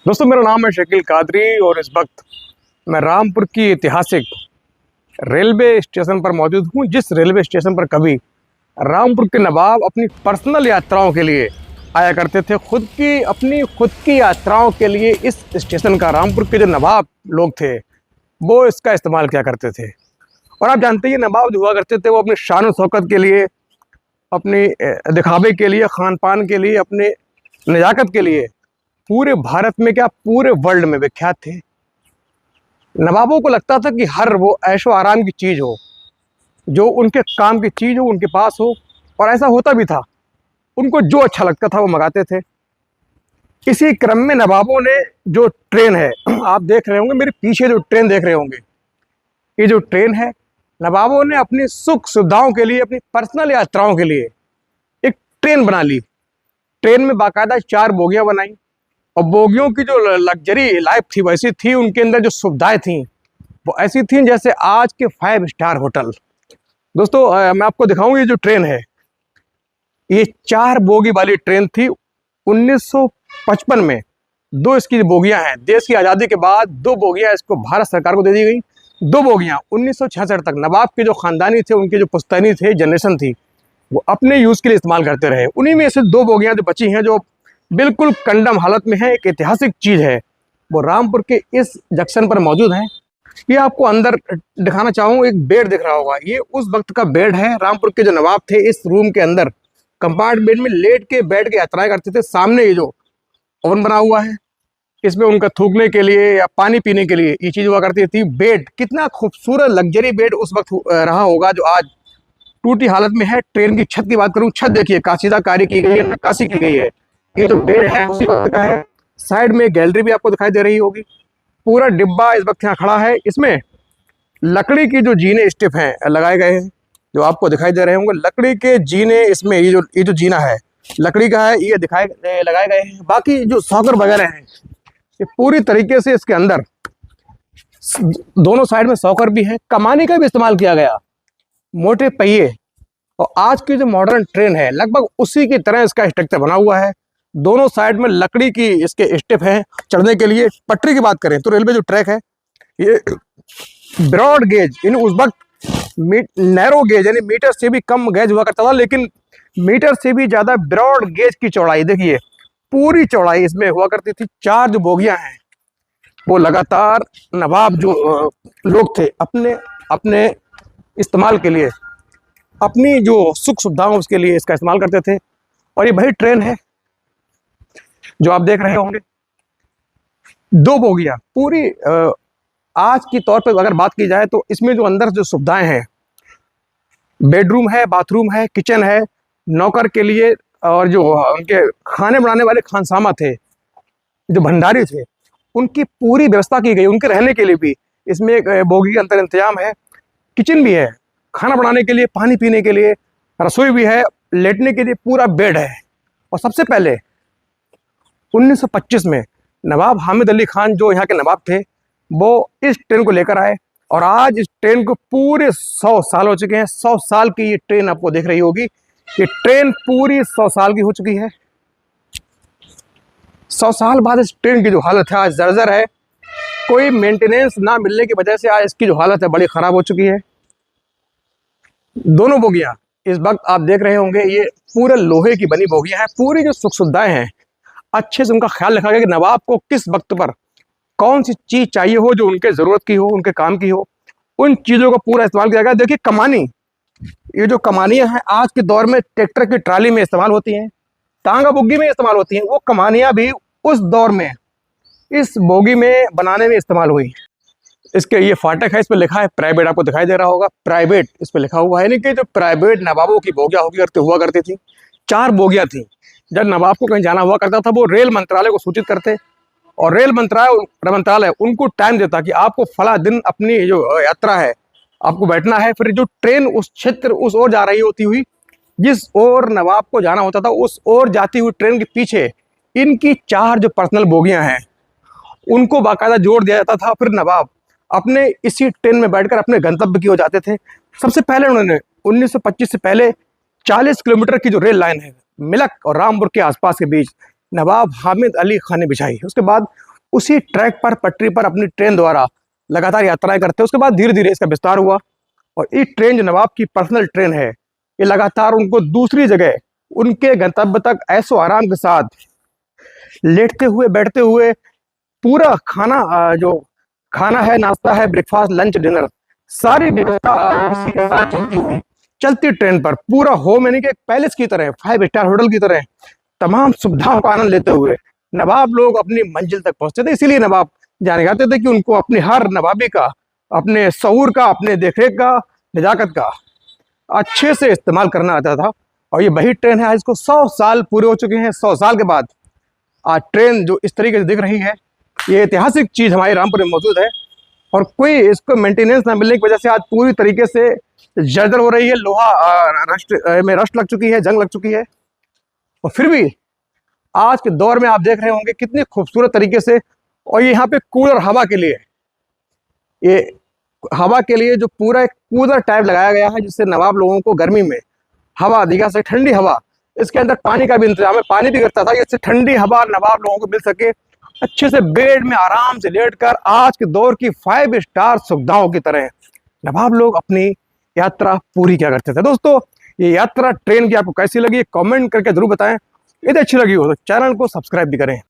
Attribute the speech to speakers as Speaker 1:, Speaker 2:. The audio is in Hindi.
Speaker 1: दोस्तों, मेरा नाम है शकील कादरी और इस वक्त मैं रामपुर की ऐतिहासिक रेलवे स्टेशन पर मौजूद हूँ। जिस रेलवे स्टेशन पर कभी रामपुर के नवाब अपनी पर्सनल यात्राओं के लिए आया करते थे। खुद की यात्राओं के लिए इस स्टेशन का रामपुर के जो नवाब लोग थे वो इसका इस्तेमाल किया करते थे। और आप जानते हैं नवाब जो हुआ करते थे वो अपनी शान और शौकत के लिए, अपनी दिखावे के लिए, खान पान के लिए, अपने नज़ाकत के लिए पूरे भारत में क्या पूरे वर्ल्ड में विख्यात थे। नवाबों को लगता था कि हर वो ऐशो आराम की चीज़ हो, जो उनके काम की चीज़ हो, उनके पास हो। और ऐसा होता भी था, उनको जो अच्छा लगता था वो मंगाते थे। इसी क्रम में नवाबों ने जो ट्रेन है, आप देख रहे होंगे मेरे पीछे जो ट्रेन देख रहे होंगे, ये जो ट्रेन है नवाबों ने अपनी सुख सुविधाओं के लिए, अपनी पर्सनल यात्राओं के लिए एक ट्रेन बना ली। ट्रेन में बाकायदा 4 बोगियां बनाई और बोगियों की जो लग्जरी लाइफ थी वैसी थी, उनके अंदर जो सुविधाएं थी वो ऐसी थी जैसे आज के 5 स्टार होटल। दोस्तों, मैं आपको दिखाऊं, ये जो ट्रेन है ये 4 बोगी वाली ट्रेन थी। 1955 में 2 इसकी बोगियां हैं। देश की आज़ादी के बाद 2 बोगियां इसको भारत सरकार को दे दी गई। 2 बोगियां 1966 तक नवाब के जो खानदानी थे, उनके जो पुश्तैनी थे, जनरेशन थी, वो अपने यूज़ के लिए इस्तेमाल करते रहे। उन्हीं में से 2 बोगियां जो बची हैं, जो बिल्कुल कंडम हालत में है, एक ऐतिहासिक चीज़ है, वो रामपुर के इस जंक्शन पर मौजूद है। ये आपको अंदर दिखाना चाहूँ, एक बेड दिख रहा होगा, ये उस वक्त का बेड है। रामपुर के जो नवाब थे इस रूम के अंदर कंपार्टमेंट में लेट के बैठ के यात्राएं करते थे। सामने ये जो ओवन बना हुआ है, इसमें उनका थूकने के लिए या पानी पीने के लिए ये चीज़ हुआ करती थी। बेड, कितना खूबसूरत लग्जरी बेड उस वक्त रहा होगा, जो आज टूटी हालत में है। ट्रेन की छत की बात करूँ, छत देखिए काशीदाकारी की गई है, नक्काशी की गई है। ये जो बेड है उसी वक्त का है। साइड में गैलरी भी आपको दिखाई दे रही होगी। पूरा डिब्बा इस वक्त यहाँ खड़ा है। इसमें लकड़ी की जो जीने स्टिप हैं लगाए गए हैं, जो आपको दिखाई दे रहे होंगे। लकड़ी के जीने, इसमें ये जो जीना है लकड़ी का है, ये लगाए गए हैं। बाकी जो सॉकर वगैरह हैं ये पूरी तरीके से इसके अंदर दोनों साइड में सॉकर भी है। कमानी का भी इस्तेमाल किया गया, मोटे पहिए। और आज की जो मॉडर्न ट्रेन है लगभग उसी की तरह इसका स्ट्रक्चर बना हुआ है। दोनों साइड में लकड़ी की इसके स्टेप हैं चढ़ने के लिए। पटरी की बात करें तो रेलवे जो ट्रैक है ये ब्रॉड गेज, यानी उस वक्त नैरो गेज यानी मीटर से भी कम गेज हुआ करता था, लेकिन मीटर से भी ज़्यादा ब्रॉड गेज की चौड़ाई देखिए, पूरी चौड़ाई इसमें हुआ करती थी। 4 जो बोगियां हैं वो लगातार नवाब जो लोग थे अपने अपने इस्तेमाल के लिए, अपनी जो सुख सुविधाओं उसके लिए इसका इस्तेमाल करते थे। और ये वही ट्रेन है जो आप देख रहे होंगे। 2 बोगियां पूरी आज की तौर पर अगर बात की जाए तो इसमें जो अंदर जो सुविधाएं हैं, बेडरूम है, बाथरूम है, किचन है, नौकर के लिए, और जो उनके खाने बनाने वाले खानसामा थे, जो भंडारी थे, उनकी पूरी व्यवस्था की गई। उनके रहने के लिए भी इसमें एक बोगी के अंदर इंतजाम है। किचन भी है, खाना बनाने के लिए, पानी पीने के लिए, रसोई भी है, लेटने के लिए पूरा बेड है। और सबसे पहले 1925 में नवाब हामिद अली खान जो यहाँ के नवाब थे, वो इस ट्रेन को लेकर आए। और आज इस ट्रेन को पूरे 100 साल हो चुके हैं। 100 साल की ये ट्रेन आपको देख रही होगी। ये ट्रेन पूरी 100 साल की हो चुकी है। 100 साल बाद इस ट्रेन की जो हालत है आज जर्जर है। कोई मेंटेनेंस ना मिलने की वजह से आज इसकी जो हालत है बड़ी ख़राब हो चुकी है। दोनों बोगियां इस वक्त आप देख रहे होंगे, ये पूरे लोहे की बनी बोगियां हैं। पूरी जो सुख सुविधाएं हैं अच्छे से उनका ख्याल रखा गया कि नवाब को किस वक्त पर कौन सी चीज़ चाहिए हो, जो उनके ज़रूरत की हो, उनके काम की हो, उन चीज़ों का पूरा इस्तेमाल किया गया। देखिए कमानी, ये जो कमानियाँ हैं आज के दौर में ट्रैक्टर की ट्राली में इस्तेमाल होती हैं, टांगा बुग्गी में इस्तेमाल होती हैं। वो कमानियाँ भी उस दौर में इस बोगी में बनाने में इस्तेमाल हुई। इसके ये फाटक है, इस पर लिखा है प्राइवेट, आपको दिखाई दे रहा होगा प्राइवेट इस पर लिखा हुआ है। यानी कि जो प्राइवेट नवाबों की बोगियाँ हुआ करती थी, 4 बोगियाँ थी। जब नवाब को कहीं जाना हुआ करता था वो रेल मंत्रालय को सूचित करते, और रेल मंत्रालय उनको टाइम देता कि आपको फला दिन अपनी जो यात्रा है आपको बैठना है। फिर जो ट्रेन उस क्षेत्र उस ओर जा रही होती हुई, जिस ओर नवाब को जाना होता था, उस ओर जाती हुई ट्रेन के पीछे इनकी 4 जो पर्सनल बोगियां हैं उनको बाकायदा जोड़ दिया जाता था। फिर नवाब अपने इसी ट्रेन में बैठकर अपने गंतव्य की ओर जाते थे। सबसे पहले उन्होंने 1925 से पहले 40 किलोमीटर की जो रेल लाइन है मिलक और रामपुर के आसपास के बीच नवाब हामिद अली खान ने बिछाई। उसके बाद उसी ट्रैक पर, पटरी पर अपनी ट्रेन द्वारा लगातार यात्राएं करते। उसके बाद धीरे धीरे इसका विस्तार हुआ और ये ट्रेन जो नवाब की पर्सनल ट्रेन है, ये लगातार उनको दूसरी जगह, उनके गंतव्य तक ऐशो आराम के साथ लेटते हुए, बैठते हुए, पूरा खाना जो खाना है, नाश्ता है, ब्रेकफास्ट, लंच, डिनर, सारी व्यवस्था इसी के साथ चलती हुई, चलती ट्रेन पर पूरा होम यानी कि एक पैलेस की तरह, 5 स्टार होटल की तरह तमाम सुविधाओं का आनंद लेते हुए नवाब लोग अपनी मंजिल तक पहुंचते थे। इसीलिए नवाब जाने जाते थे कि उनको अपने हर नवाबी का, अपने शऊर का, अपने देखरेख का, नजाकत का अच्छे से इस्तेमाल करना आता था। और ये वही ट्रेन है, आज इसको 100 साल पूरे हो चुके हैं। 100 साल के बाद आज ट्रेन जो इस तरीके से दिख रही है, ये ऐतिहासिक चीज़ हमारे रामपुर में मौजूद है। और कोई इसको मेंटेनेंस ना मिलने की वजह से आज पूरी तरीके से जर्जर हो रही है। लोहा में रस्ट लग चुकी है, जंग लग चुकी है। और फिर भी आज के दौर में आप देख रहे होंगे कितनी खूबसूरत तरीके से, और ये यहाँ पे कूलर हवा के लिए, ये हवा के लिए जो पूरा एक कूलर टाइप लगाया गया है, जिससे नवाब लोगों को गर्मी में हवा, दीघा से ठंडी हवा, इसके अंदर पानी का भी इंतजाम है, पानी भी गिरता था, इससे ठंडी हवा नवाब लोगों को मिल सके, अच्छे से बेड में आराम से लेटकर आज के दौर की 5 स्टार सुविधाओं की तरह नवाब लोग अपनी यात्रा पूरी किया करते थे। दोस्तों, ये यात्रा ट्रेन की आपको कैसी लगी, कमेंट करके जरूर बताएं। यदि अच्छी लगी हो तो चैनल को सब्सक्राइब भी करें।